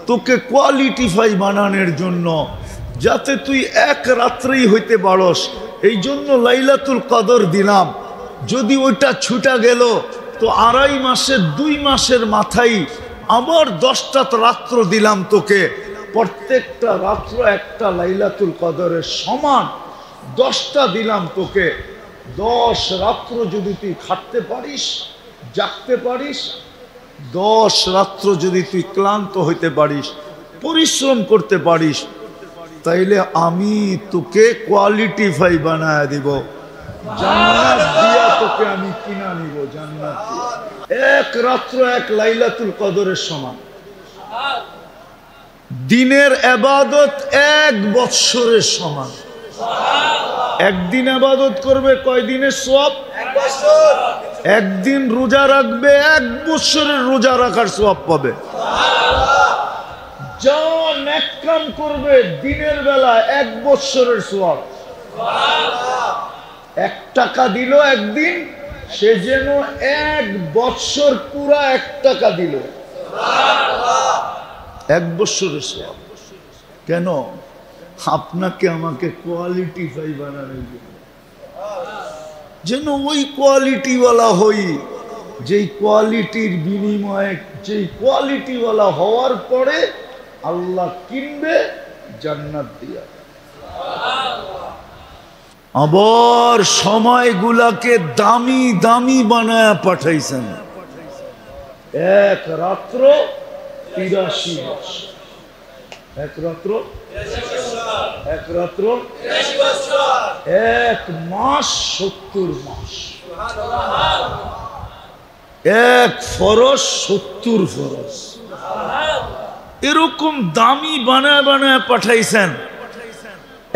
তোকে কোয়ালিটিফাই বানানোর জন্য, যাতে তুই এক রাত্রেই হইতে পারস। এই জন্য লাইলাতুল কদর দিলাম। যদি ওইটা ছুটা গেল তো 2.5 মাসের 2 মাসের মাথায় আবার 10টা রাত্র দিলাম তোকে। প্রত্যেকটা রাত্র একটা লাইলাতুল কদরের সমান। 10টা দিলাম তোকে। 10 রাত্র যদি তুই খাটতে পারিস, জাগতে পারিস, 10 রাত্র যদি তুই ক্লান্ত হইতে পারিস, পরিশ্রম করতে পারিস, তাইলে আমি তোকে কোয়ালিটিফাই বানায় দিব। জান্নাত দিয়া তোকে আমি কিনা নিব। জান্নাত দিয়া এক রাত্র এক লাইলাতুল কদরের সমান। দিনের ইবাদত 1 বৎসরের সমান। একদিন ইবাদত করবে কয় দিনের সওয়াব? 1 বছর। একদিন রোজা রাখবে 1 বছরের রোজা রাখার সওয়াব পাবে। যা নেক কাম করবে দিনের বেলা 1 বছরের সওয়াব। 1 টাকা দিল একদিন, সে যেন 1 বছর পুরা 1 টাকা দিল। 1 বছরের সওয়াব। কেন? আপনাকে আমাকে কোয়ালিটিফাই বানানোর জন্য, যেন ওই কোয়ালিটিওয়ালা হই, যেই কোয়ালিটির বিনিময়ে, যেই কোয়ালিটিওয়ালা হওয়ার পরে আল্লাহ কিনবে জান্নাত দিয়া। আবার সময়গুলাকে দামি দামি বানায় পাঠাইছেন। 1 রাত্র 83 বছর। 1 রাত্র 1 রাত্র 1 মাস 70 মাস। 1 ফরজ 70 ফরজ। এরকম দামি বানায় বানায় পাঠাইছেন।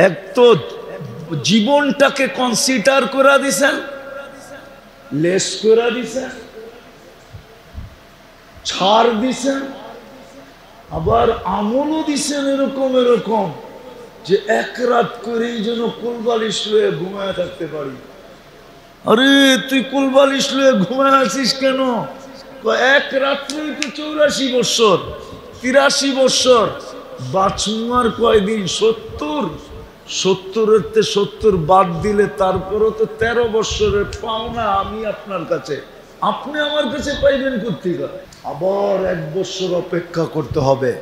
এক তো জীবনটাকে কনসিডার করে দিছেন, লেস করে দিছেন, ছাড় দিছেন, আবার আমলও দিছেন এরকম এরকম যে 1 রাত করেই যেন কুলবালিশ লয়ে ঘুমায় থাকতে পারি। আরে তুই কুলবালিশ লয়ে ঘুমায় আছিস কেন? 1 রাত্রেই তো 84 বছর, 83 বছর। বাঁচুয়ার কয়দিন? 70। 70-এর 70 বাদ দিলে তারপরও তো 13 বছরের পাওনা আমি আপনার কাছে, আপনি আমার কাছে পাইবেন কোত্থেকে? আবার 1 বছর অপেক্ষা করতে হবে।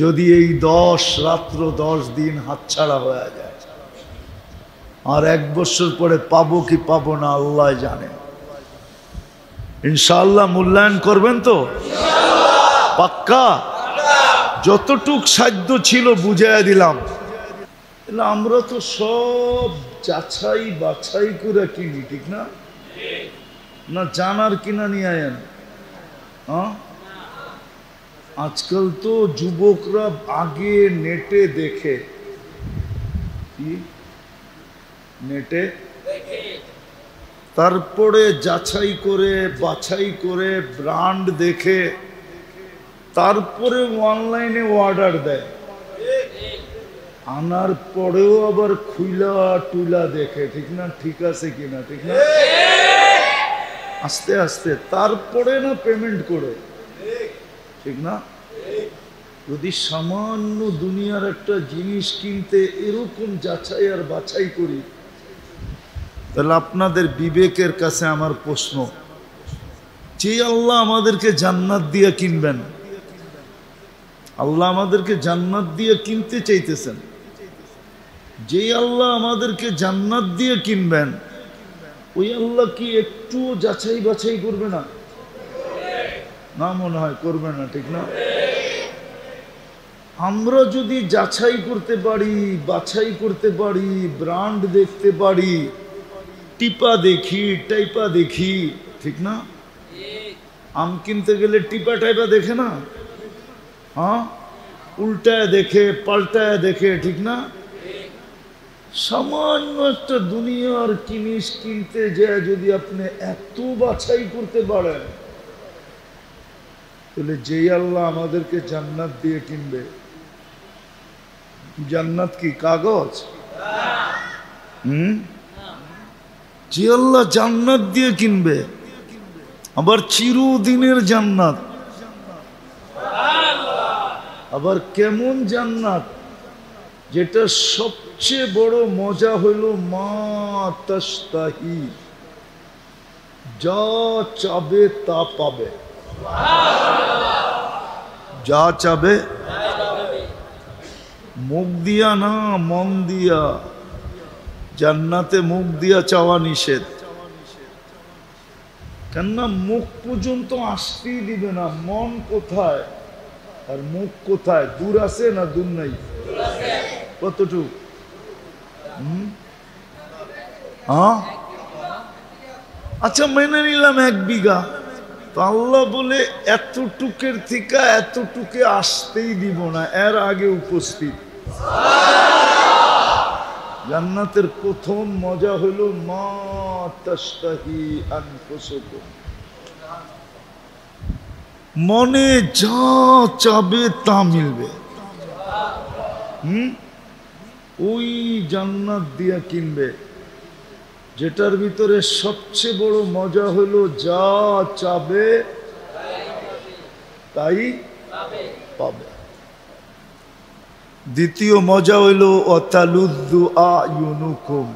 যদি এই 10 রাত্র 10 দিন হাতছাড়া হয়ে যায়, আর 1 বছর পরে পাবো কি পাবো না আল্লাহ জানে। ইনশাআল্লাহ মূল্যায়ন করবেন তো? পাক্কা? যতটুক সাধ্য ছিল বুঝাইয়া দিলাম। আমরা তো সব যাচাই বাছাই করে কিনি, ঠিক না? না জানার কিনা নিয়ে আয়েন? আজকাল তো যুবকরা আগে নেটে দেখে, কি নেটে, তারপরে যাচাই করে বাছাই করে ব্র্যান্ড দেখে, তারপরে অনলাইনে অর্ডার দেয়। আনার পরেও আবার খুইলা টুইলা দেখে, ঠিক না? ঠিক আছে কিনা, ঠিক না? আস্তে আস্তে তারপরে না পেমেন্ট করে, ঠিক না? যদি সামান্য দুনিয়ার একটা জিনিস কিনতে এরকম যাচাই আর বাছাই করি, তাহলে আপনাদের বিবেকের কাছে আমার প্রশ্ন, যে আল্লাহ আমাদেরকে জান্নাত দিয়ে কিনবেন, আল্লাহ আমাদেরকে জান্নাত দিয়ে কিনতে চাইতেছেন, যে আল্লাহ আমাদেরকে জান্নাত দিয়ে কিনবেন, ওই আল্লাহ কি একটু যাচাই বাছাই করবে না? না, মনে হয় করবে না, ঠিক না? আমরা যদি যাচাই করতে পারি, বাছাই করতে পারি, ব্র্যান্ড দেখতে পারি, টিপা দেখি, টাইপা দেখি, ঠিক না? আম কিনতে গেলে টিপা টাইপা দেখে না? হ্যাঁ, উল্টায় দেখে, পাল্টায় দেখে, ঠিক না? সামান্য একটা দুনিয়ার জিনিস কিনতে যায় যদি আপনি এত বাছাই করতে পারেন, তাহলে যেই আল্লাহ আমাদেরকে জান্নাত দিয়ে কিনবে, জান্নাত কি কাগজ? যে আল্লাহ জান্নাত দিয়ে কিনবে, আবার চিরদিনের জান্নাত, আবার কেমন জান্নাত যেটা সবচেয়ে বড় মজা হইল মা তাশতাহি, যা চাবে তা পাবে, যা চাবে, মুখ দিয়া না মন দিয়া। জান্নাতে মুখ দিয়া চাওয়া নিষেধ, কেননা মুখ পর্যন্ত আসতেই দিবে না। মন কোথায় আর মুখ কোথায়? দূর আছে না দূর নাই? কতটুকু? আচ্ছা মেনে নিলাম 1 বিঘা, তো আল্লাহ বলে এতটুকের থেকে এতটুকে আসতেই দিব না, এর আগে উপস্থিত। জান্নাতের প্রথম মজা হলো মা তাশতাহি আনফুসুকুম, মনে যা চাবে তা মিলবে। ওই জান্নাত দিয়া কিনবে, যেটার ভিতরে সবচেয়ে বড় মজা হলো যা চাবে তাই পাবে। দ্বিতীয় মজা হইল অতালুদ্দু আয়ুনুকুম,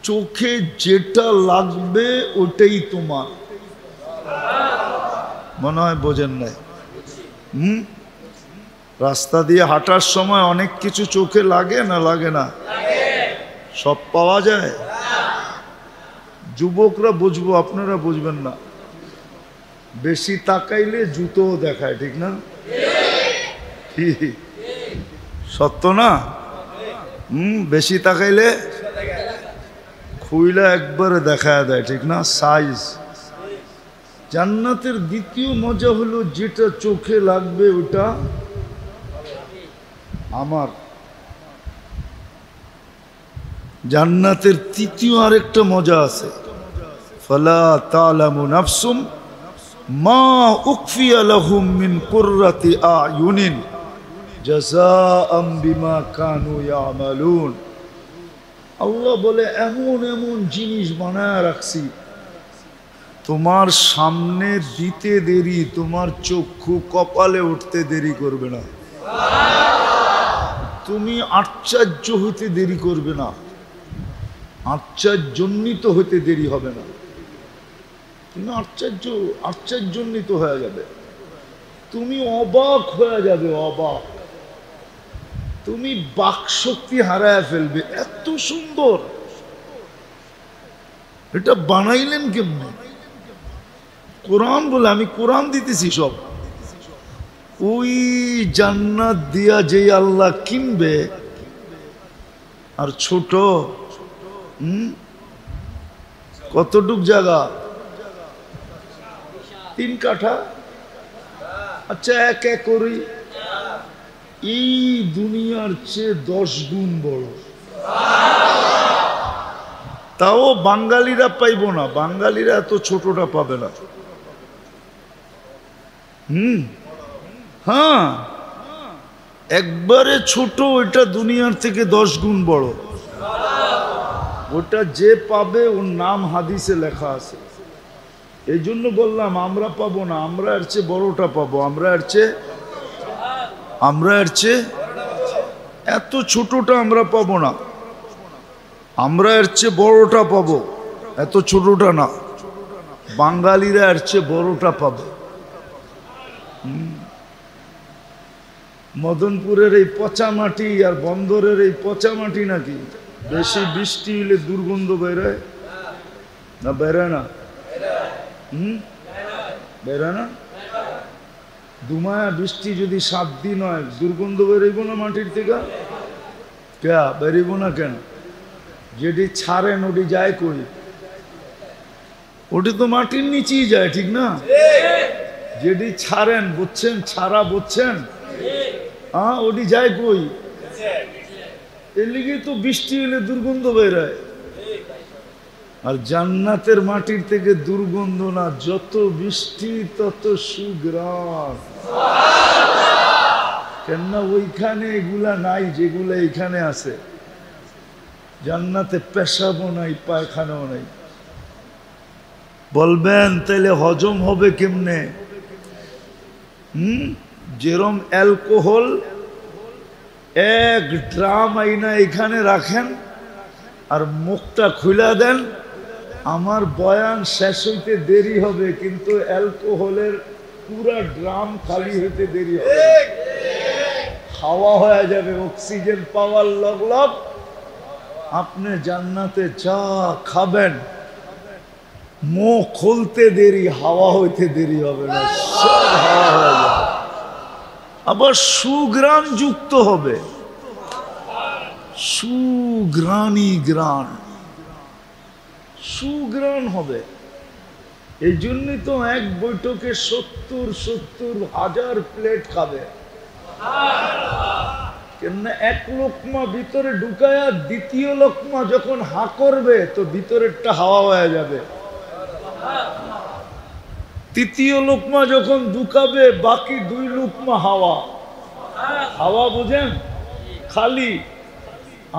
চোখে যেটা লাগবে ওটাই তোমার। মনে হয় বোঝেন নাই? রাস্তা দিয়ে হাঁটার সময় অনেক কিছু চোখে লাগে না লাগে না? সব পাওয়া যায়? যুবকরা বুঝবো, আপনারা বুঝবেন না। বেশি তাকাইলে জুতোও দেখায়, ঠিক না? সত্য না? বেশি তাকাইলে খুইলা একবারে দেখায় দেয়, ঠিক না? সাইজ। জান্নাতের দ্বিতীয় মজা হলো যেটা চোখে লাগবে ওটা আমার। জান্নাতের তৃতীয় আরেকটা মজা আছে, ফালা তা'লামু নাফসুম মা উখফিয়া লাহুম মিন কুররাতি আ'য়ুনিন জাযাআম বিমা কানু ইয়ামালুন। আল্লাহ বলে এমন এমন জিনিস বানায় রাখছি, তোমার সামনে দিতে দেরি, তোমার চক্ষু কপালে উঠতে দেরি করবে না। তুমি আশ্চর্য হতে দেরি করবে না, আশ্চর্যজনিত হতে দেরি হবে না। তুমি আশ্চর্যজনিত হয়ে যাবে, তুমি অবাক হয়ে যাবে, অবাক। তুমি বাকশক্তি হারায় ফেলবে, এত সুন্দর। এটা বানাইলেন কেমনে? কোরআন বলে, আমি কোরআন দিতেছি সব। ওই জান্নাত দিয়া যে আল্লাহ কিনবে, আর ছোট কতটুক জায়গা? 3 কাঠা। আচ্ছা, 1 একরই এই দুনিয়ার চেয়ে 10 গুণ বড়। তাও বাঙালিরা পাইব না, বাঙালিরা এত ছোটটা পাবে না। হ্যাঁ, একবারে ছোট, ওইটা দুনিয়ার থেকে 10 গুণ বড়। ওটা যে পাবে ওর নাম হাদিসে লেখা আছে। এই জন্য বললাম আমরা পাবো না, আমরা এর চেয়ে বড়টা পাবো। আমরা এর চেয়ে এত ছোটটা আমরা পাবো না, আমরা এর চেয়ে বড়টা পাবো, এত ছোটটা না। বাঙালিরা এর চেয়ে বড়টা পাবে। মদনপুরের এই পচা মাটি আর বন্দরের এই পচা মাটি নাকি বেশি বৃষ্টি হলে দুর্গন্ধ বেরোয় না? বেরোয় না? বেরোয় না? দুমায়া বৃষ্টি যদি 7 দিন হয়, দুর্গন্ধ বেরোইব না মাটির থেকে? কে বেরোইব না কেন? যেটি ছাড়েন ওটি যায় কই? ওটি তো মাটির নিচেই যায়, ঠিক না? যেটি ছাড়েন, বুঝছেন? ছাড়া বুঝছেন? ওটি যায় কই? এর লিগে তো বৃষ্টি হলে দুর্গন্ধ বেরোয়। আর জান্নাতের মাটির থেকে দুর্গন্ধ না, যত বৃষ্টি তত সুঘ্রাণ। কেননা ওইখানে এগুলা নাই যেগুলা এখানে আছে। জান্নাতে পেশাবও নাই, পায়খানাও নাই। বলবেন তাইলে হজম হবে কেমনে? যেরম অ্যালকোহল 1 ড্রাম আইনা এখানে রাখেন আর মুখটা খুলে দেন, আমার বয়ান শেষ হইতে দেরি হবে কিন্তু অ্যালকোহলের পুরা ড্রাম খালি হইতে দেরি হবে। হাওয়া হয়ে যাবে, অক্সিজেন পাওয়ার লগ লগ আপনি জান্নাতে যা খাবেন মুখ খুলতে দেরি, হাওয়া হইতে দেরি হবে না, সব হাওয়া হয়ে যাবে। আবার সুগ্রাণ যুক্ত হবে, সুগ্রাণী গ্রাণ, সুগ্রাণ হবে। এই জন্যই তো এক বৈঠকে 70,000 প্লেট খাবে। কেননা 1 লোকমা ভিতরে ঢুকায়া দ্বিতীয় লোকমা যখন হা করবে তো ভিতরেরটা হাওয়া হয়ে যাবে, তৃতীয় লোকমা যখন ঢুকাবে বাকি 2 লোকমা হাওয়া, হাওয়া বুঝেন খালি।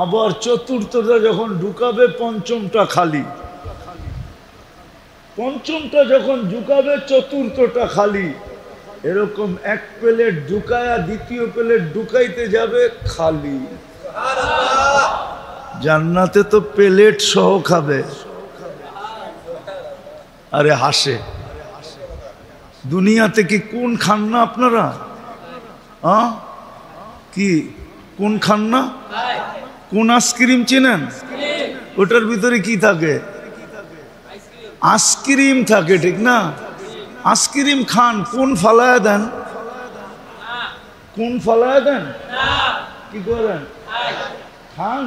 আবার চতুর্থটা যখন ঢুকাবে পঞ্চমটা খালি, পঞ্চমটা যখন ঢুকাবে চতুর্থটা খালি। এরকম 1 প্লেট ঢুকায়া দ্বিতীয় প্লেট ঢুকাইতে যাবে খালি। জান্নাতে তো প্লেট সহ খাবে। আরে হাসে, দুনিয়াতে কি কোন খান না আপনারা? কি কোন খান না? কোন আইসক্রিম চেনেন? ওটার ভিতরে কি থাকে? আইসক্রিম থাকে, ঠিক না? আইসক্রিম খান, কোন ফালায়া দেন? কোন ফালায়া দেন? কি করেন? খান।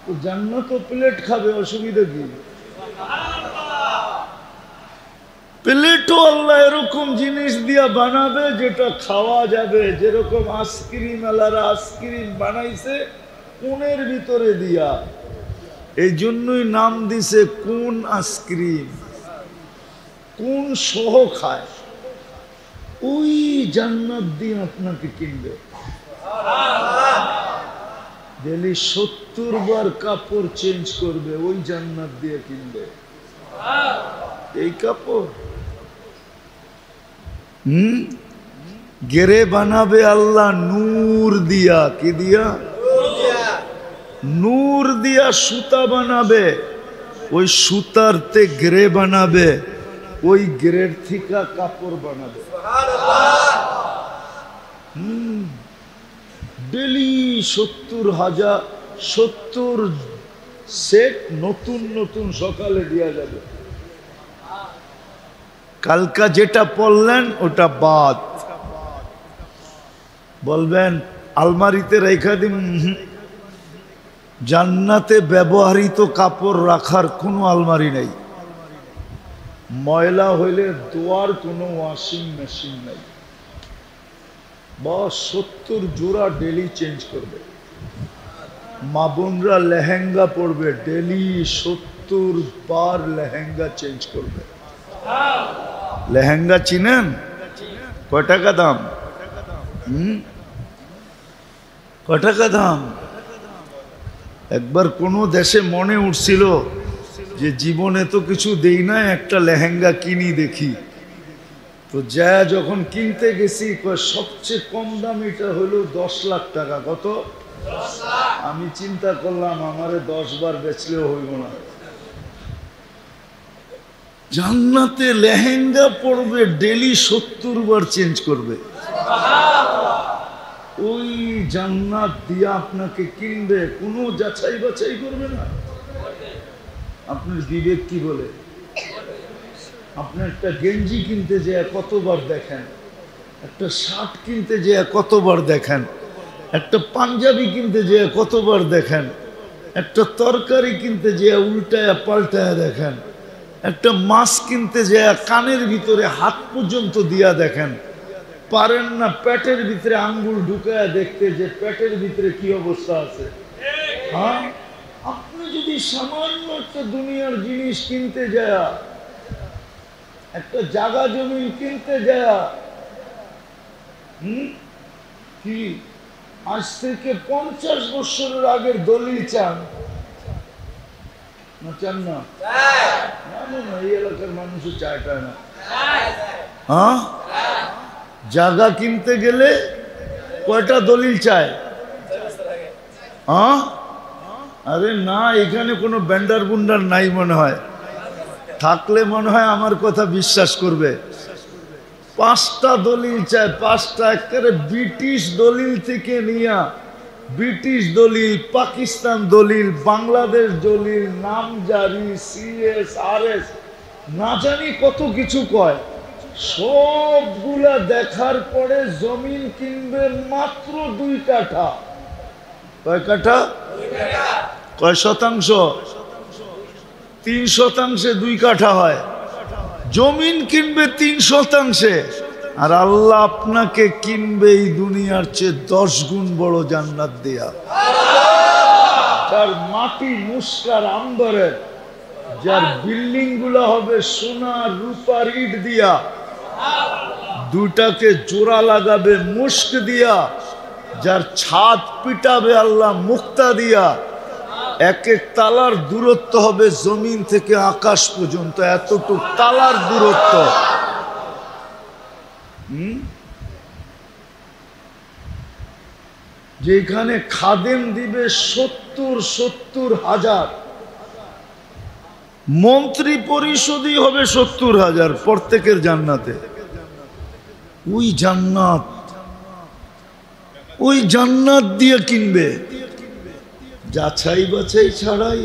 তো জান্নাত প্লেট খাবে, অসুবিধা কি? প্লেটও আল্লাহ এরকম জিনিস দিয়া বানাবে যেটা খাওয়া যাবে। যেরকম আইসক্রিম আলারা আইসক্রিম বানাইছে কোনের ভিতরে দিয়া, এই জন্যই নাম দিছে কোন আইসক্রিম। কোন সহ খায়, ওই জান্নাত দিয়ে আপনাকে কিনবে। ডেলি 70 বার কাপড় চেঞ্জ করবে, ওই জান্নাত দিয়ে কিনবে। এই কাপড় গেরে বানাবে আল্লাহ নূর দিয়া। কি দিয়া? নূর দিয়া সুতা বানাবে, ওই সুতারতে গেরে বানাবে, ওই গেরের থিকা কাপড় বানাবে। ডেলি 70 সেট নতুন নতুন সকালে দিয়া যাবে। কালকা যেটা পড়লেন ওটা বাদ, বলবেন আলমারিতে রেখা দিন। জান্নাতে ব্যবহৃত কাপড় রাখার কোনো আলমারি নেই। ময়লা হইলে ধোয়ার কোনো ওয়াশিং মেশিন নেই। বস 70 জোড়া ডেলি চেঞ্জ করবে। মা বোনরা লেহেঙ্গা পরবে, ডেলি 70 বার লেহেঙ্গা চেঞ্জ করবে। লেহেঙ্গা চিনেন? কয় টাকা দাম? কয় টাকা দাম? একবার কোনো দেশে মনে উঠছিল যে জীবনে তো কিছু দেই না, একটা লেহেঙ্গা কিনি দেখি। তো যা যখন কিনতে গেছি সবচেয়ে কম দাম এটা হলো 10 লাখ টাকা। কত? আমি চিন্তা করলাম আমারে 10 বার বেচলেও হইব না। জান্নাতে লেহেঙ্গা পরবে, ডেলি 70 বার চেঞ্জ করবে। ওই জান্নাত দিয়া আপনাকে কিনবে, কোনো যাচাই বাছাই করবে না। আপনার বিবেক কি বলে? আপনি একটা গেঞ্জি কিনতে যেয়ে কতবার দেখেন, একটা শার্ট কিনতে যেয়ে কতবার দেখেন, একটা পাঞ্জাবি কিনতে যেয়ে কতবার দেখেন, একটা তরকারি কিনতে যেয়ে উল্টায়া পাল্টায়া দেখেন, একটা মাছ কিনতে যেয়ে কানের ভিতরে হাত পর্যন্ত দিয়া দেখেন। পারেন না পেটের ভিতরে আঙ্গুল ঢুকায়া দেখতে যে পেটের ভিতরে কি অবস্থা আছে। হ্যাঁ, আপনি যদি সামান্য একটা দুনিয়ার জিনিস কিনতে যায়, একটা জায়গা জমি কিনতে যায়, কি আজ থেকে 50 বছরের আগের দলিল চান না? চান না? এই এলাকার মানুষও চায় না। হ্যাঁ, জায়গা কিনতে গেলে কয়টা দলিল চায়? আরে না, এখানে কোনো ব্যান্ডার বুন্ডার নাই মনে হয়, থাকলে মনে হয় আমার কথা বিশ্বাস করবে। 5টা দলিল চায়, 5টা একেবারে ব্রিটিশ দলিল থেকে নিয়া, ব্রিটিশ দলিল, পাকিস্তান দলিল, বাংলাদেশ দলিল, নামজারি, CSRS, না জানি কত কিছু কয়। সবগুলা দেখার পরে জমিন কিনবে মাত্র 2 কাঠা। কয় কাঠা? কয় শতাংশ? 3 শতাংশে 2 কাঠা হয়। জমিন কিনবে 3 শতাংশে, আর আল্লাহ আপনাকে কিনবে এই দুনিয়ার চেয়ে 10 গুণ বড় জান্নাত দিয়া। যার মাটি মুস্কার আম্বরের, যার বিল্ডিং গুলা হবে সোনার রূপার ইট দিয়া, 2টাকে জোড়া লাগাবে মুস্ক দিয়া, যার ছাদ পিটাবে আল্লাহ মুক্তা দিয়া, এক এক তালার দূরত্ব হবে জমিন থেকে আকাশ পর্যন্ত, এতটুকু তালার দূরত্ব। যেখানে খাদেম দিবে 70,000, মন্ত্রী পরিষদই হবে 70,000 প্রত্যেকের জান্নাতে। ওই জান্নাত দিয়ে কিনবে, যাচাই বাছাই ছাড়াই,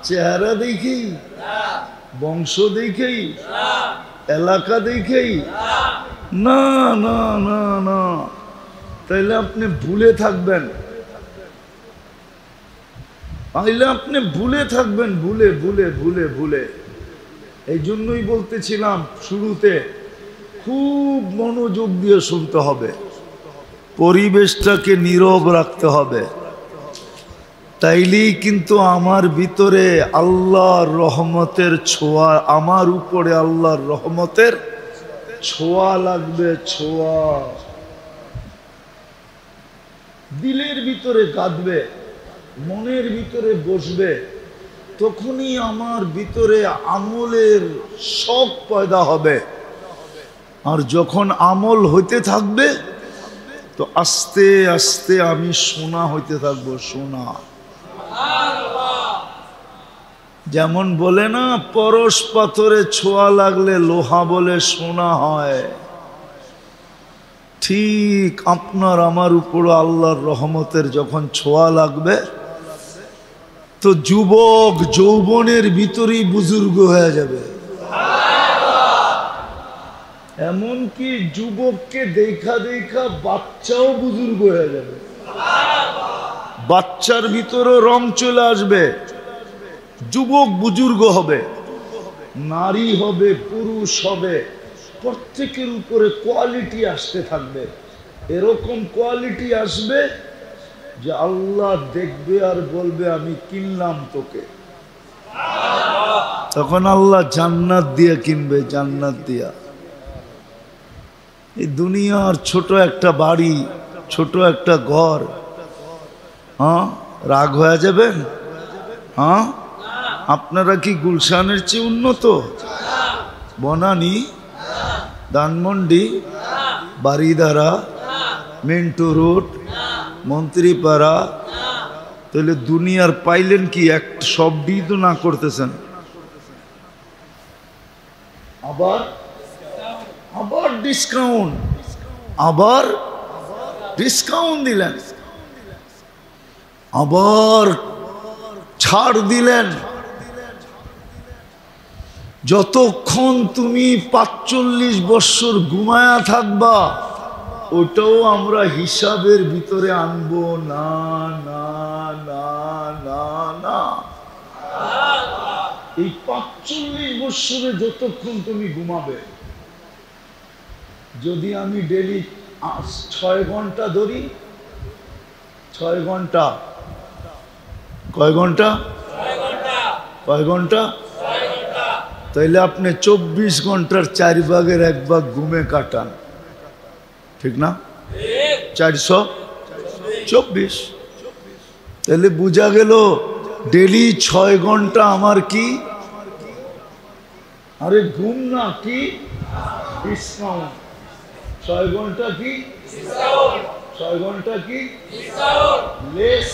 চেহারা দেখেই, বংশ দেখেই, এলাকা দেখেই না না না না, তাইলে আপনি ভুলে থাকবেন, ভুলে ভুলে ভুলে ভুলে। এই জন্যই বলতেছিলাম শুরুতে, খুব মনোযোগ দিয়ে শুনতে হবে, পরিবেশটাকে নীরব রাখতে হবে, তাইলেই কিন্তু আমার ভিতরে আল্লাহর রহমতের ছোঁয়া, আমার উপরে আল্লাহর রহমতের ছোঁয়া লাগবে। ছোঁয়া দিলের ভিতরে গাঁথবে, মনের ভিতরে বসবে, তখনই আমার ভিতরে আমলের শখ পয়দা হবে। আর যখন আমল হইতে থাকবে তো আস্তে আস্তে আমি সোনা হইতে থাকবো, সোনা। যেমন বলে না, পরশ পাথরে ছোঁয়া লাগলে লোহা বলে সোনা হয়, ঠিক আপনার আমার উপর আল্লাহর রহমতের যখন ছোঁয়া লাগবে তো যুবক যৌবনের ভিতরেই বুজুর্গ হয়ে যাবে। এমনকি যুবককে দেখা দেখা বাচ্চাও বুজুর্গ হয়ে যাবে, বাচ্চার ভিতরও রং চলে আসবে, যুবক বুজুর্গ হবে, নারী হবে, পুরুষ হবে, প্রত্যেকের উপরে কোয়ালিটি আসতে থাকবে। এরকম কোয়ালিটি আসবে যে আল্লাহ দেখবে আর বলবে আমি কিনলাম তোকে। তখন আল্লাহ জান্নাত দিয়ে কিনবে, জান্নাত দিয়া। এই দুনিয়ার ছোট একটা বাড়ি, ছোট একটা ঘর, রাগ হয়ে যাবেন? আপনারা কি গুলশানের চেয়ে উন্নত? বনানী, ধানমন্ডি, বারিধারা, মিন্টু রোড, মন্ত্রীপাড়া, তাহলে দুনিয়ার পাইলেন কি? এক সবটি তো না করতেছেন। আবার আবার ডিসকাউন্ট, আবার ডিসকাউন্ট দিলেন, আবার ছাড় দিলেন। যতক্ষণ তুমি 45 বছর ঘুমায়া থাকবা ওটাও আমরা হিসাবের ভিতরে আনবো না না না না না। এই 45 বছরে যতক্ষণ তুমি ঘুমাবে, যদি আমি ডেলি 6 ঘন্টা ধরি, 6 ঘন্টা, কয় ঘন্টা? কয় ঘন্টা? তাইলে আপনি 24 ঘন্টার 4 ভাগের 1 ভাগ ঘুমে কাটান, ঠিক না? 424। তাহলে বোঝা গেল ডেলি 6 ঘন্টা আমার কি? আরে ঘুম না, কি ডিসকাউন্ট। 6 ঘন্টা কি ডিসকাউন্ট, 6 ঘন্টা কি ডিসকাউন্ট, লেস,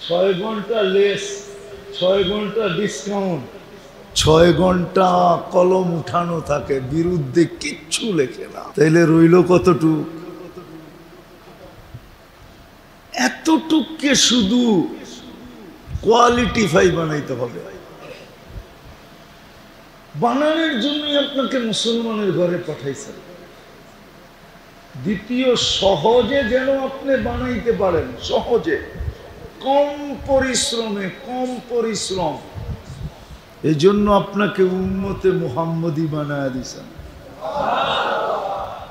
6 ঘন্টা লেস, 6 ঘন্টা ডিসকাউন্ট, 6 ঘন্টা কলম উঠানো থাকে, বিরুদ্ধে কিচ্ছু লেখে না। তাইলে রইল কতটুক? এতটুককে শুধু কোয়ালিটিফাই বানাইতে হবে। বানানোর জন্যই আপনাকে মুসলমানের ঘরে পাঠাইছেন। দ্বিতীয়, সহজে যেন আপনি বানাইতে পারেন, সহজে, কম পরিশ্রমে, কম পরিশ্রম। এই জন্য আপনাকে উম্মতে মুহাম্মদী বানায়া দিয়েছেন।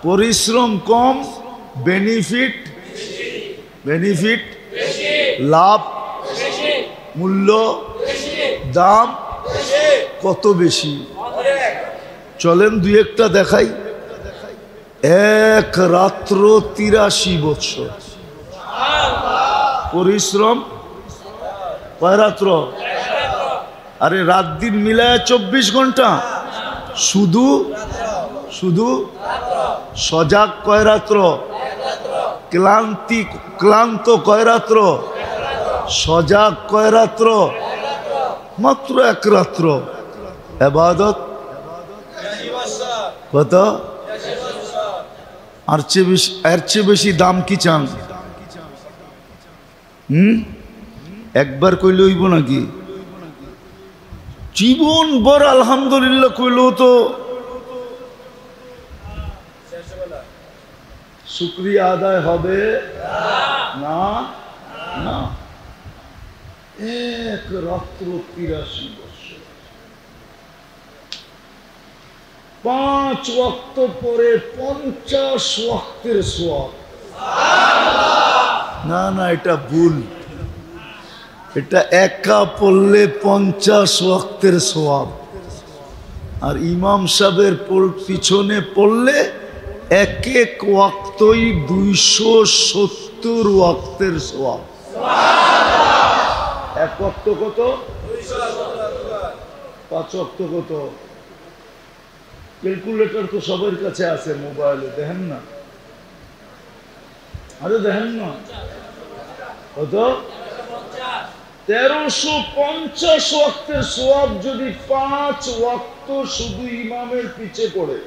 পরিশ্রম কম, বেনিফিট বেনিফিট লাভ, মূল্য, দাম কত বেশি। চলেন দুই একটা দেখাই। এক রাত্র 83 বছর পরিশ্রম, কয় রাত্র? আরে রাত দিন মিলায় 24 ঘন্টা, শুধু শুধু সজাগ কয় রাত্র? ক্লান্ত কয় রাত্র? সজাগ কয় রাত্র? মাত্র 1 রাত্র। ইবাদত কত? আর চেয়ে বেশি দাম কি চান? একবার কইলে হইব নাকি? জীবন ভর আলহামদুলিল্লাহ কইলেও তো শুকরিয়া আদায় হবে না। না, 1 রাত্র 83 বছর, 5 ওয়াক্ত পরে 50 ওয়াক্তের সওয়াব। না না, এটা ভুল। এটা একা পড়লে 50 ওয়াক্তের সওয়াব, আর ইমাম সাহেবের পিছনে পড়লে এক এক ওয়াক্তই 270 ওয়াক্তের সওয়াব। 1 ওয়াক্ত কত? 5 ওয়াক্ত কত? ক্যালকুলেটর তো সবার কাছে আছে, মোবাইলে দেখেন না? আরে দেখেন না কত? 1350 ওয়াক্তের সওয়াব যদি 5 ওয়াক্ত শুধু ইমামের পিছে পড়ে।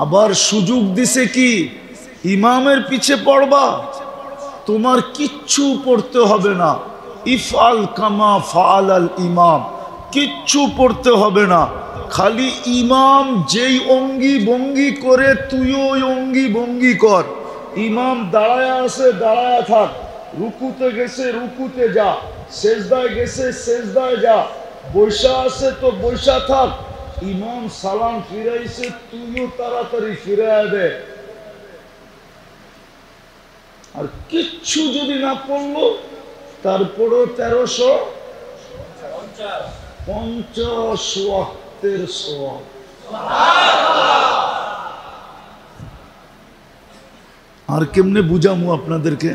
আবার সুযোগ দিছে কি, ইমামের পিছে পড়বা, তোমার কিচ্ছু পড়তে হবে না। ইফআল কামা ফাআলাল ইমাম, কিচ্ছু পড়তে হবে না। খালি ইমাম যেই অঙ্গি ভঙ্গি করে তুইও ওই অঙ্গি ভঙ্গি কর। ইমাম দাঁড়ায় আছে, দাঁড়ায় থাক। রুকুতে গেছে, রুকুতে যা। সেজদায় গেছে, সেজদায় যা। বৈশা আছে তো বৈশা থাক। ইমাম সালাম ফিরাইছে, তুইও তাড়াতাড়ি ফিরাইয়া দে। আর কিচ্ছু যদি না পড়লো, তারপরও 1350 ওয়াক্তের সওয়াব। আর কেমনে বুঝামু আপনাদেরকে?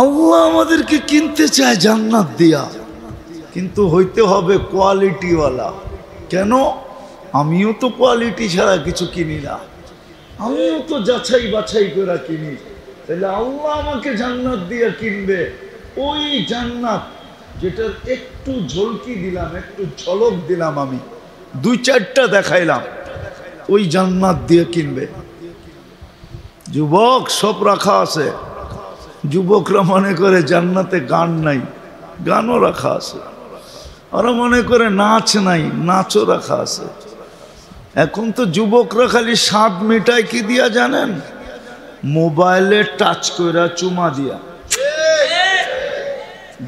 আল্লাহ আমাদেরকে কিনতে চায় জান্নাত দিয়া, কিন্তু হইতে হবে কোয়ালিটিওয়ালা। কেন? আমিও তো কোয়ালিটি ছাড়া কিছু কিনি না, আমিও তো যাচাই বাছাই করে কিনি। তাহলে আল্লাহ আমাকে জান্নাত দিয়ে কিনবে, ওই জান্নাত যেটার একটু ঝলকি দিলাম, একটু ঝলক দিলাম, আমি 2-4টা দেখাইলাম, ওই জান্নাত দিয়ে কিনবে। যুবক সব রাখা আছে। যুবকরা মনে করে জান্নাতে গান নাই, গানও রাখা আছে। ওরা মনে করে নাচ নাই, নাচও রাখা আছে। এখন তো যুবকরা খালি স্বাদ মেটায় কি দিয়া জানেন? মোবাইলে টাচ কইরা চুমা দিয়া,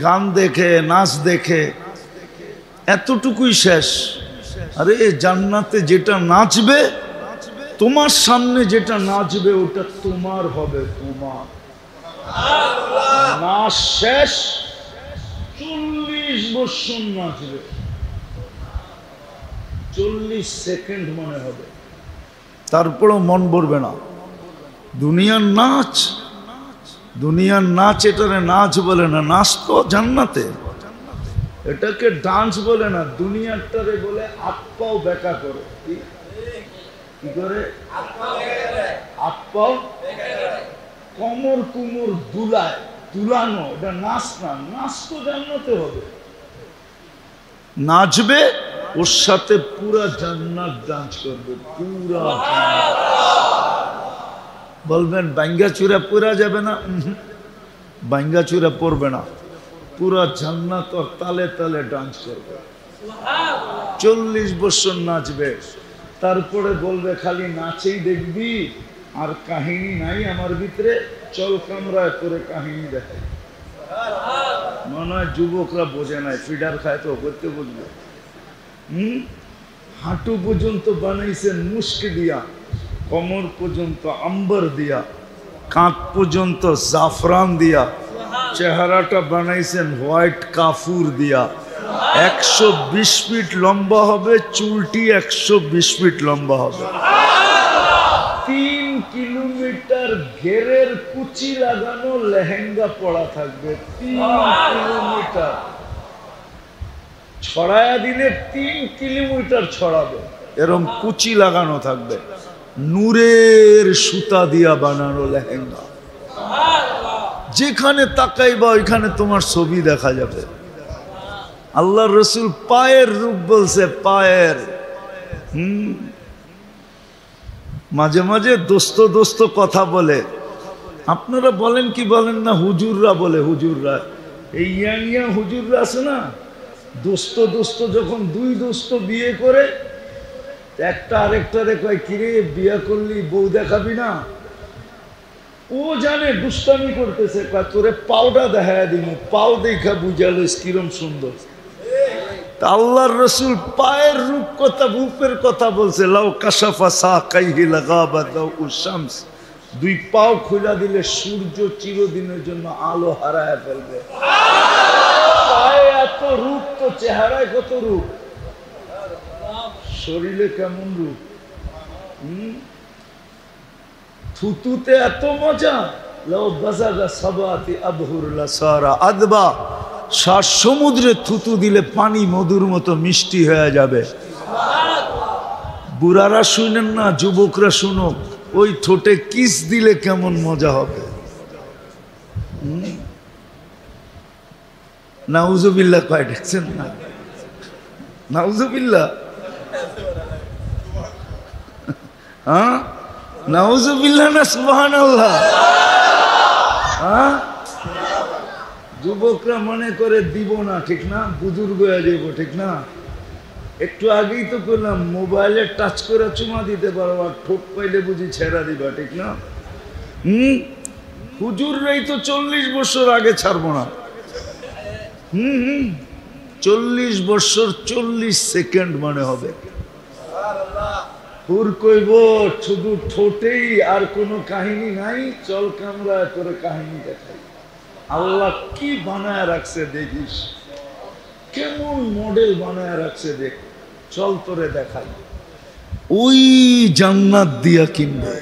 গান দেখে, নাচ দেখে, এতটুকুই শেষ। আরে জান্নাতে যেটা নাচবে, তোমার সামনে যেটা নাচবে, ওটা তোমার হবে, তোমার। নাচ শেষ, 40 বছর নাচবে, 40 সেকেন্ড মনে হবে, তারপরও মন ভরবে না। দুনিয়ার নাচ, দুনিয়ার নাচ, এটারে নাচ বলে না, নাচ তো জান্নাতে। এটাকে ডান্স বলে না, দুনিয়াটারে বলে আপ্পাও বেকা করে। কি করে? আপ্পাও কমর কুমর দুলায়, দুলানো। এটা নাচ না, নাচ তো জান্নাতে হবে। নাচবে, ওর সাথে পুরা জান্নাত ডান্স করবে, পুরা। বলবেন বাঙ্গা চূড়া পুরা যাবে না? বাঙ্গা চূড়া পড়বে না, পুরা জান্নাত ওর তালে তালে ডান্স করবে। 40 বছর নাচবে, তারপরে বলবে খালি নাচেই দেখবি, আর কাহিনী নাই আমার ভিতরে, চল কামরায় করে কাহিনী দেখাই। মনে হয় যুবকরা বোঝে নাই, ফিডার খায় তো করতে বুঝবে। হাঁটু পর্যন্ত বানাইছেন মুস্ক দিয়া, কমর পর্যন্ত আম্বর দিয়া, কাঁধ পর্যন্ত জাফরান দিয়া, চেহারাটা বানাইছেন হোয়াইট কাফুর দিয়া। 120 ফিট লম্বা হবে, চুলটি 120 ফিট লম্বা হবে। 3 কিলোমিটার ঘেরের কুচি লাগানো লেহেঙ্গা পরা থাকবে। 3 কিলোমিটার ছড়ায়া দিলে 3 কিলোমিটার ছড়াবে, এরকম কুচি লাগানো থাকবে। নূরের সুতা দিয়া বানানো লেহেঙ্গা, যেখানে তাকাইবা ওইখানে তোমার ছবি দেখা যাবে। আল্লাহ রসুল পায়ের রূপ বলছে, পায়ের। মাঝে মাঝে দোস্ত দোস্ত কথা বলে, আপনারা বলেন কি বলেন না, হুজুররা বলে, হুজুররা, এই ইয়াং ইয়াং হুজুররা আছে না, দোস্ত দোস্ত যখন 2 দোস্ত বিয়ে করে, একটা আরেকটারে কয়, কিরে বিয়ে করলি বউ দেখাবি না? ও জানে দুষ্টামি করতেছে, তোরে পাওটা দেখা দিন, পাও দেখা বুঝালো কিরম সুন্দর। আল্লাহর রসুল পায়ের রূপ কথা, রূপের কথা বলছে। লাউ কাশাফা সাকাইহি লাগাবা দাউ শামস, 2 পাও খুলে দিলে সূর্য চিরদিনের জন্য আলো হারায় ফেলবে। পায়ে এত রূপ, তো চেহারায় কত রূপ, শরীরে কেমন রূপ। থুতুতে এত মজা, লাউ বাজাগা সাবাতি আবহুর লাসারা আদবা, 7 সমুদ্রে থুতু দিলে পানি মধুর মতো মিষ্টি হয়ে যাবে। বুড়ারা শুনেন না, যুবকরা শুনো, ওই ঠোঁটে কিস দিলে কেমন মজা হবে। নাউজুবিল্লাহ কয়, দেখছেন না? নাউজুবিল্লাহ, হ্যাঁ, নাউজুবিল্লাহ না সুবহানাল্লাহ। হ্যাঁ, যুবকরা মনে করে দিব না, ঠিক না, বুজুর্গ হয়ে যাব, ঠিক না। একটু আগেই তো করলাম, মোবাইলে টাচ করে চুমা দিতে পারো, আর ঠোঁট পাইলে বুঝি ছেড়া দিবা, ঠিক না। হুজুররাই তো 40 বছর আগে ছাড়বো না। 40 বছর 40 সেকেন্ড মানে হবে। হুর কইব শুধু ঠোঁটেই, আর কোনো কাহিনী নাই, চল কামরা করে কাহিনী দেখাই। আল্লাহ কি বানায় রাখছে দেখিস, কেমন মডেল বানায় রাখছে, দেখ, চল তোরে দেখাই। ওই জান্নাত দিয়া কিনবে,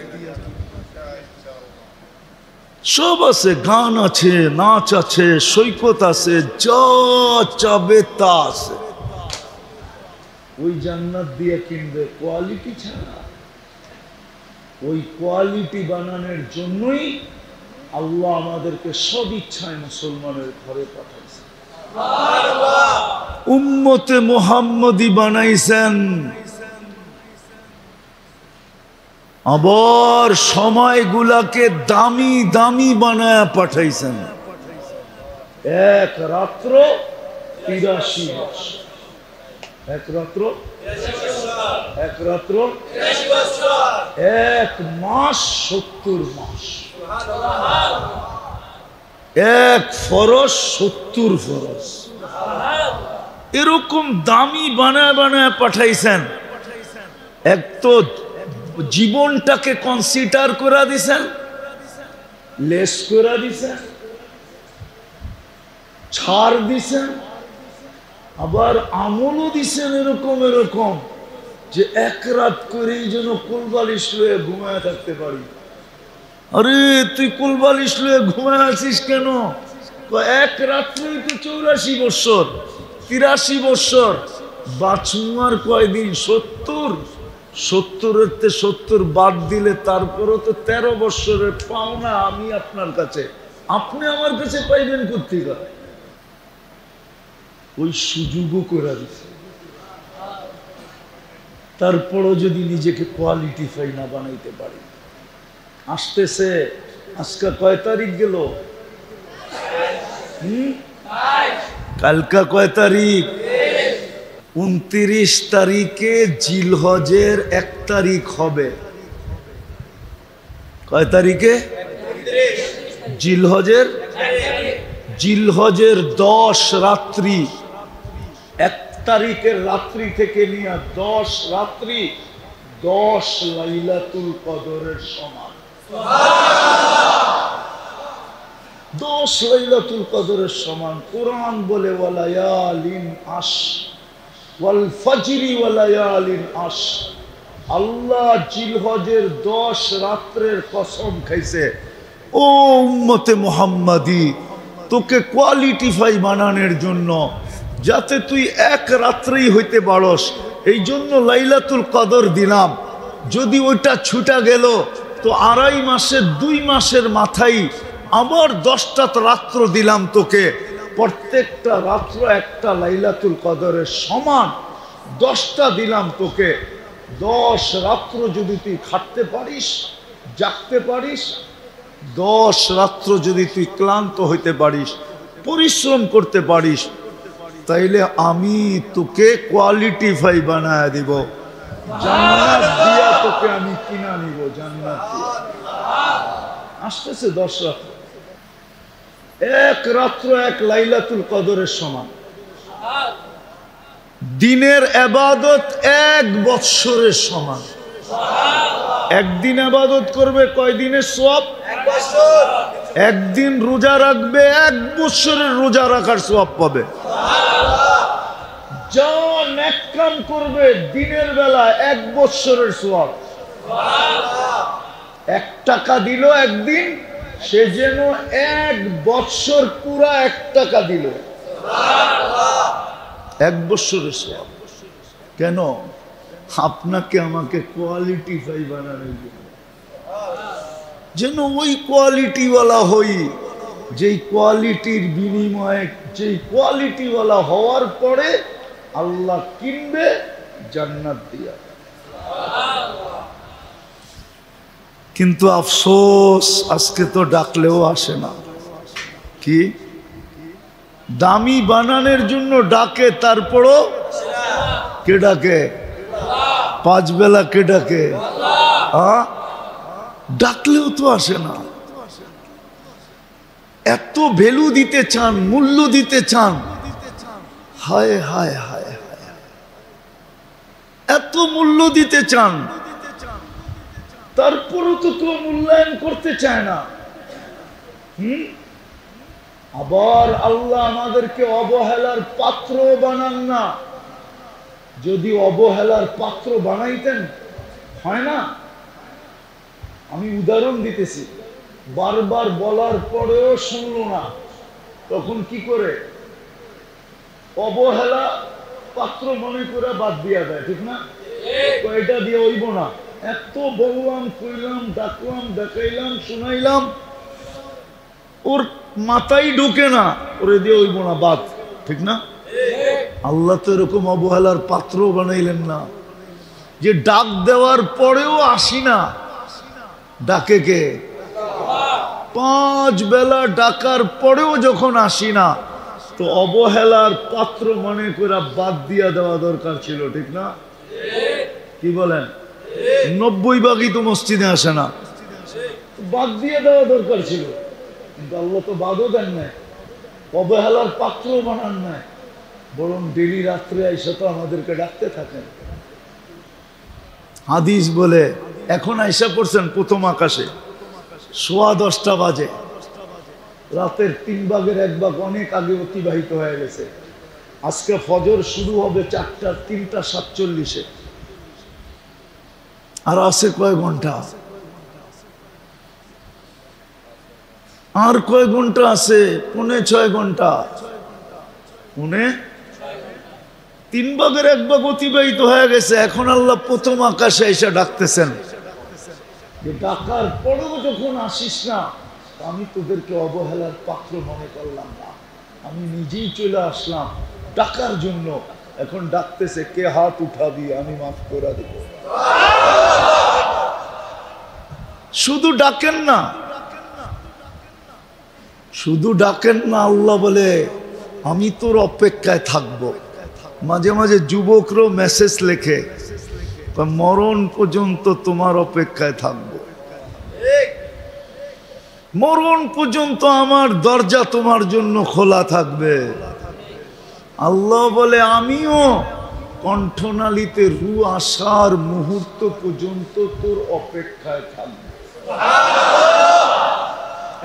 সব আছে, গান আছে, নাচ আছে, সৈকত আছে, যা চাবে তা আছে। ওই জান্নাত দিয়ে কিনবে, কোয়ালিটি ছাড়া। ওই কোয়ালিটি বানানোর জন্যই আল্লাহ আমাদেরকে সব ইচ্ছায় মুসলমানের ঘরে পাঠাইছে, উম্মতে মুহাম্মদী বানাইছেন। আবার সময়গুলাকে দামি দামি বানায় পাঠাইছেন। 1 রাত্র 83 বছর, 1 রাত্র 1 মাস 70 মাস, 1 ফরজ 70 ফরজ, এরকম দামি বানায় বানায় পাঠাইছেন। এক তো জীবনটাকে কনসিডার করে দিছেন, লেস করে দিছেন, ছাড় দিছেন, আবার আমলও দিছেন এরকম এরকম যে 1 রাত করেই যেন কোলবালিশ লয়ে ঘুমায় থাকতে পারি। আরে তুই কোলবালিশ লয়ে ঘুমায় আছিস কেন? 1 রাত্রেই তো 84 বছর, 83 বছর বাঁচুয়ার কয়দিন? 70। 70-এর 70 বাদ দিলে তারপরও তো 13 বছরের পাওনা আমি আপনার কাছে, আপনি আমার কাছে পাইবেন কোত্থেকে? ওই সুযোগও করে দিচ্ছে। তারপরও যদি নিজেকে কোয়ালিটিফাই না বানাইতে পারি, আসতেছে আজকে কয় তারিখ গেল? কালকা কয় তারিখ? 29 তারিখে জিলহজের 1 তারিখ হবে। কয় তারিখে? জিলহজের 10 রাত্রি, 1 তারিখের রাত্রি থেকে নিয়ে 10 রাত্রি 10 লাইলাতুল কদরের সমান। 10 লাইলাতুল কদরের সমান। কোরআন বলে ওয়ালায়ালিন আশ ওয়াল ফাজরি ওয়ালায়ালিন আশ। আল্লাহ জিলহজের 10 রাত্রের কসম খাইছে। ও উম্মতে মুহাম্মাদি, তোকে কোয়ালিটিফাই বানানোর জন্য, যাতে তুই 1 রাত্রেই হইতে পারস, এই জন্য লাইলাতুল কদর দিলাম। যদি ওইটা ছুটা গেল তো 2.5 মাসের 2 মাসের মাথায় আবার 10টা রাত্র দিলাম তোকে। প্রত্যেকটা রাত্র একটা লাইলাতুল কদরের সমান। 10টা দিলাম তোকে। 10 রাত্র যদি তুই খাটতে পারিস, জাগতে পারিস, 10 রাত্র যদি তুই ক্লান্ত হইতে পারিস, পরিশ্রম করতে পারিস, তাইলে আমি তোকে কোয়ালিটিফাই বানায় দিব। জান্নাত দিয়া তোকে আমি কিনা নিব। জান্নাত দিয়া আসতেছে 10 রাত্র। 1 রাত্র 1 লাইলাতুল কদরের সমান। দিনের ইবাদত 1 বৎসরের সমান। একদিন ইবাদত করবে কয় দিনের সওয়াব? 1 বছর। একদিন রোজা রাখবে 1 বছরের রোজা রাখার সওয়াব পাবে। যা নেক কাম করবে দিনের বেলা 1 বছরের সওয়াব। 1 টাকা দিল একদিন, সে যেন 1 বছর পুরা 1 টাকা দিল। 1 বছরের সওয়াব। কেন? আপনাকে আমাকে কোয়ালিটিফাই বানানোর জন্য, যেন ওই কোয়ালিটিওয়ালা হই, যেই কোয়ালিটির বিনিময়ে, যেই কোয়ালিটিওয়ালা হওয়ার পরে আল্লাহ কিনবে জান্নাত দিয়া। কিন্তু আফসোস, আজকে তো ডাকলেও আসে না। কি দামি বানানোর জন্য ডাকে, তারপরও কে ডাকে? 5 বেলা কে ডাকে? ডাকলেও তো আসে না। এত ভ্যালু দিতে চান, মূল্য দিতে চান, হায় হায় হায় হায়, এত মূল্য দিতে চান, তারপরও তো কেউ মূল্যায়ন করতে চায় না। আবার আল্লাহ আমাদেরকে অবহেলার পাত্র বানান না। যদি অবহেলার পাত্র বানাইতেন, হয় না? আমি উদাহরণ দিতেছি, বারবার বলার পরেও শুনলো না, তখন কি করে? অবহেলা পাত্র মনে করে বাদ দিয়া দেয়, ঠিক না? এটা দিয়ে হইব না, এত বললাম, কইলাম, ডাকলাম, দেখাইলাম, শুনাইলাম, ওর মাথায় ঢোকে না, ওরে দিয়ে হইব না, বাদ, ঠিক না? আল্লাহ তো এরকম অবহেলার পাত্র বানাইলেন না যে ডাক দেওয়ার পরেও আসি না। ডাকে কে? 5 বেলা ডাকার পরেও যখন আসি না, তো অবহেলার পাত্র মনে করে বাদ দিয়া দেওয়া দরকার ছিল, ঠিক না? কি বলেন? 90 ভাগই তো মসজিদে আসে না, বাদ দিয়ে দেওয়া দরকার ছিল। কিন্তু আল্লাহ তো বাদও দেন নাই, অবহেলার পাত্র বানান নাই, বরং ডেলি রাত্রে আইসা তো আমাদেরকে ডাকতে থাকেন। হাদিস বলে, এখন আইসা পড়ছেন প্রথম আকাশে, 10:15 বাজে, রাতের 3 ভাগের 1 ভাগ অনেক আগে অতিবাহিত হয়ে গেছে। আজকে ফজর শুরু হবে 3:47-এ, আর আছে কয় ঘন্টা? আর কয় ঘন্টা আছে? 5.5 ঘন্টা। 3 ভাগের 1 ভাগ অতিবাহিত হয়ে গেছে, এখন আল্লাহ প্রথম আকাশে এসে ডাকতেছেন যে ডাকার পরেও যখন আসিস না, আমি তোদেরকে অবহেলার পাত্র মনে করলাম না, আমি নিজেই চলে আসলাম ডাকার জন্য। এখন ডাকতেছে, কে হাত উঠাবি, আমি মাফ করে দেব। শুধু ডাকেন না, শুধু ডাকেন না, আল্লাহ বলে আমি তোর অপেক্ষায় থাকব। মাঝে মাঝে যুবকরাও মেসেজ লেখে, মরণ পর্যন্ত তোমার অপেক্ষায় থাকব, মরণ পর্যন্ত আমার দরজা তোমার জন্য খোলা থাকবে। আল্লাহ বলে আমিও কণ্ঠনালীতে রু আসার মুহূর্ত পর্যন্ত তোর অপেক্ষায় থাকব।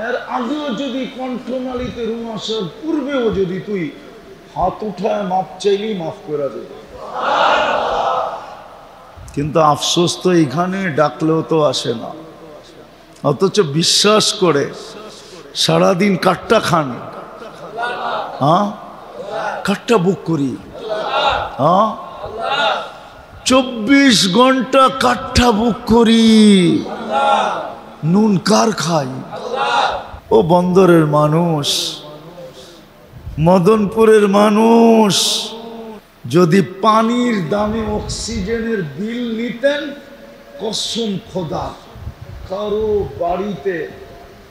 এর আগেও যদি কণ্ঠনালীতে রু আসার পূর্বেও যদি তুই হাত উঠায় মাপ চাইলেই মাফ করে দেবে। কিন্তু আফসোস তো এখানে ডাকলেও তো আসে না, অথচ বিশ্বাস করে সারাদিন কাটটা খান, হ্যাঁ কাটটা বুক করি, হ্যাঁ 24 ঘন্টা কাটটা বুক করি, নুন কার খাই? ও বন্দরের মানুষ, মদনপুরের মানুষ, যদি পানির দামে অক্সিজেনের বিল নিতেন, কসম খোদা কারো বাড়িতে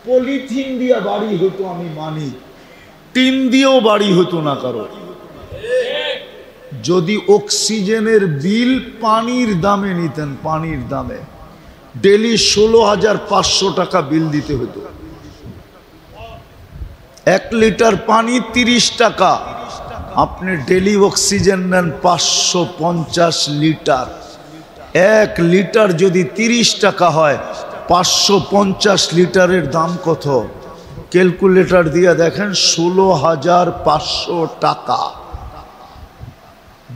পলিথিন দিয়া বাড়ি হতো আমি মানি, টিন দিয়েও বাড়ি হতো না কারো। যদি অক্সিজেনের বিল পানির দামে নিতেন, পানির দামে ডেলি 16,500 টাকা বিল দিতে হতো। 1 লিটার পানি 30 টাকা, আপনি ডেলি অক্সিজেন নেন 550 লিটার। 1 লিটার যদি 30 টাকা হয়, 550 লিটারের দাম কত? ক্যালকুলেটর দিয়ে দেখেন, 16,500 টাকা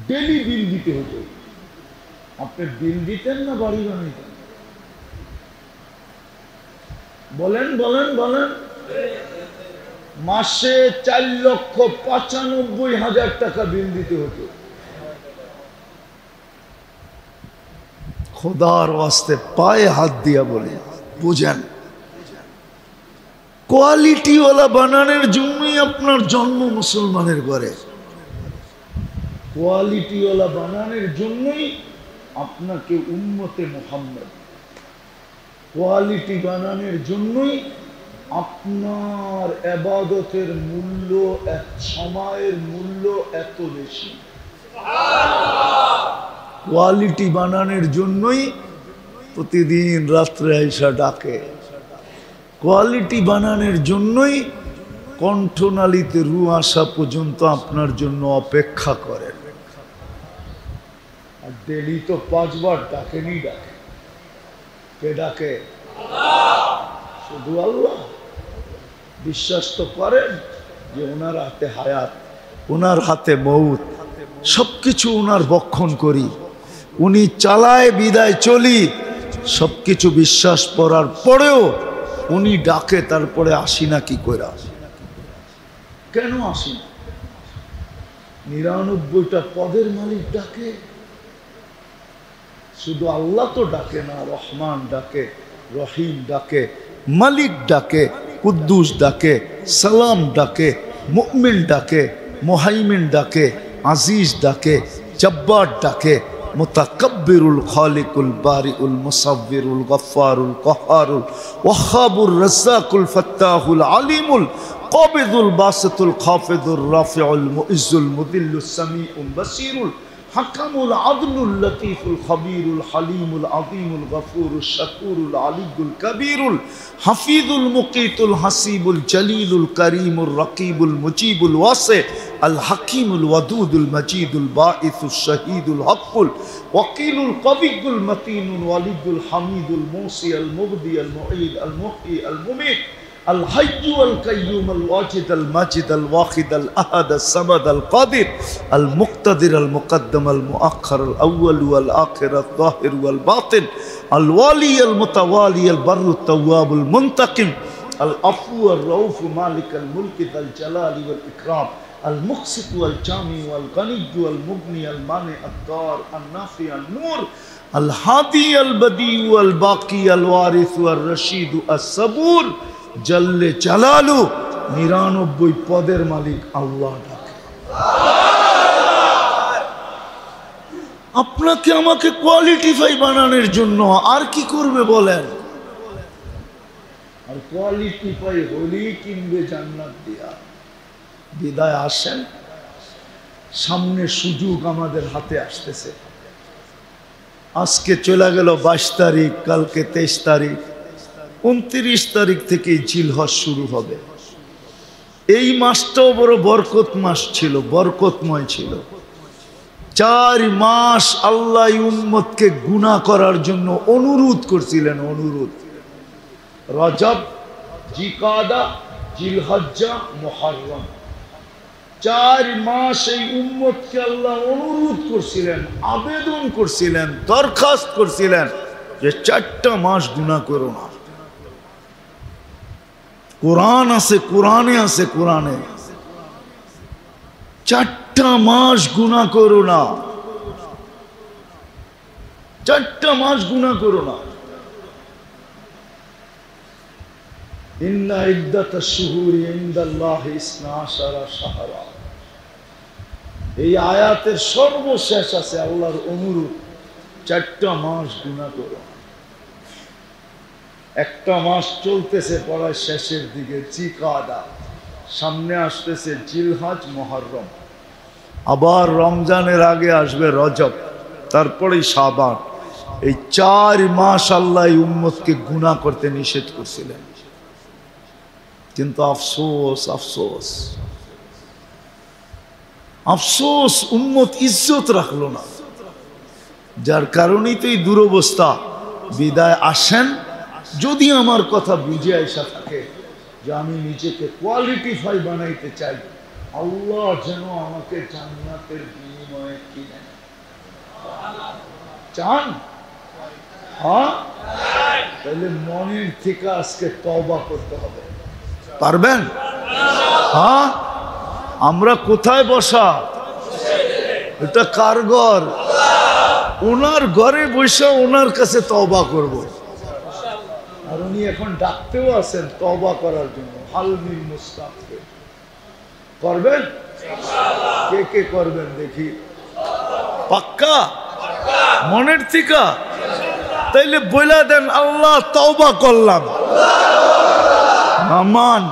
ডেলি বিল দিতে হতো। আপনি বিল দিতেন না বাড়ি বানাইতেন? বলেন বলেন বলেন। মাসে 4,95,000 টাকা বিল দিতে হতো। খোদার ওয়াস্তে পায়ে হাত দিয়া বলে বুঝেন, কোয়ালিটিওয়ালা বানানোর জন্যই আপনার জন্ম মুসলমানের ঘরে, কোয়ালিটিওয়ালা বানানোর জন্যই আপনাকে উম্মতে মুহাম্মদ, কোয়ালিটি বানানোর জন্যই আপনার ইবাদতের মূল্য, এক সময়ের মূল্য এত বেশি। কোয়ালিটি বানানোর জন্যই প্রতিদিন রাত্রে আইসা ডাকে, কোয়ালিটি বানানোর জন্যই কণ্ঠনালীতে রু আসা পর্যন্ত আপনার জন্য অপেক্ষা করেন। আর ডেলি তো 5 বার ডাকেনি, ডাকে কে? ডাকে শুধু আল্লাহ। বিশ্বাস তো করেন যে ওনার হাতে হায়াত, ওনার হাতে মৌত, সবকিছু ওনার বক্ষণ করি, উনি চালায় বিদায় চলি, সবকিছু বিশ্বাস করার পরেও উনি ডাকে, তারপরে আসি না কি করে? কেন আসি না? 99টা পদের মালিক ডাকে, শুধু আল্লাহ তো ডাকে না, রহমান ডাকে, রহিম ডাকে, মালিক ডাকে, কুদ্দুস ডাকে, সালাম ডাকে, মুমিন ডাকে, মুহাইমিন ডাকে, আজিজ ডাকে, জব্বার ডাকে, মুতাকাব্বিরুল খালিকুল বারিউল মুসাব্বিরুল গফফারুল কহারুল ওয়াহাবুর রাজ্জাকুল ফাত্তাহুল আলিমুল কাবিদুল বাসিতুল খাফিদুর রাফিউল মুইজ্জুল মুদিল্লুস সামিউল বাসিরুল হাকামুল আদলুল লতীফুল খবীরুল হালিমুল আযীমুল গফুরুশ শাকুরুল আলিয়ুল কবীরুল হাফিজুল মুকীতুল হাসিবুল জলিলুল করিমুর রকিবুল মুজিবুল ওয়াসি আল হাকিমুল ওয়াদুদুল মজিদুল বাঈসুশ শহীদুল হকুল ওয়াকিলুল কবিয়ুল মতিনুল ওয়ালিদুল হামিদুল মুসি আল মুবদি আল মুঈদ আল মুহয়ি আল মুমীত الحي والقيوم الواجد الماجد الواحد الأحد الصمد القادر المقتدر المقدم المؤخر الأول والآخر الظاهر والباطن الوالي المتوالي البر التواب المنتقم العفو الرؤوف مالك الملك ذا الجلال والإكرام আল মুকসিত ওয়াল জামি ওয়াল গানিয় ওয়াল মুগনি আল মানি আদ-দার আন-নাফি আন-নূর আল হাদি আল বদি ওয়াল বাকি আল ওয়ারিস ওয়ার রশিদ আস-সাবুর জাল্লে জালালু 99 পদের মালিক আল্লাহ ডাকে। আপনাকে আমাকে কোয়ালিটিফাই বানানোর জন্য আর কি করবে বলেন? আর কোয়ালিটিফাই হলেই কিনবে জান্নাত দিয়া। বিদায় আসেন, সামনে সুযোগ আমাদের হাতে আসতেছে। আজকে চলে গেল 22 তারিখ, কালকে 23 তারিখ, 29 তারিখ থেকে জিলহজ শুরু হবে। এই মাসটাও বড় বরকত মাস ছিল, বরকতময় ছিল। 4 মাস আল্লাহ উম্মতকে গুনাহ করার জন্য অনুরোধ করছিলেন, অনুরোধ। রজব, জিকাদা, জিলহজ্জা, মুহররম, 4 মাস এই উম্মতকে আল্লাহ অনুরোধ করছিলেন, আবেদন করছিলেন, দরখাস্ত করছিলেন যে 4টা মাস গুনাহ করো না। কোরআন আছে, কোরআনে আছে, কোরআনে 4টা মাস গুনাহ করো না, 4টা মাস গুনাহ করো না। ইন্না ইদ্দাতাশ শুহুরি ইনদাল্লাহি 12 শাহরা। এই আয়াতের সর্বশেষ আছে আল্লাহর অনুরোধ, 4টা মাস গুনাহ করো। একটা মাস চলতেছে পড়ার শেষের দিকে জিকাদা, সামনে আসতেছে জিলহজ, মুহররম, আবার রমজানের আগে আসবে রজব, তারপরে শাবান। এই 4 মাস আল্লাহ উম্মতকে গুনাহ করতে নিষেধ করছিলেন। কিন্তু আফসোস, আফসোস, আফসোস, উম্মত ইজ্জত রাখলো না। যার কারণেই তো এই দুরবস্থা। বিদায় আসেন, যদি আমার কথা বুঝে আইসা থাকে যে আমি নিজেকে কোয়ালিটিফাই বানাইতে চাই, আল্লাহ যেন আমাকে জান্নাতের বিনিময়ে কিনে চান। হ্যাঁ, তাহলে মনের থেকে আজকে তওবা করতে হবে। পারবেন? হ্যাঁ। আমরা কোথায় বসা? এটা কার ঘর? ওনার ঘরে বসে ওনার কাছে তওবা করব। আর উনি এখন ডাকতেও আছেন তওবা করার জন্য। হাল মিন মুস্তাগফির করবেন? কে কে করবেন দেখি? পাক্কা মনের থেকে? তাইলে বইলা দেন, আল্লাহ তওবা করলাম। আমান।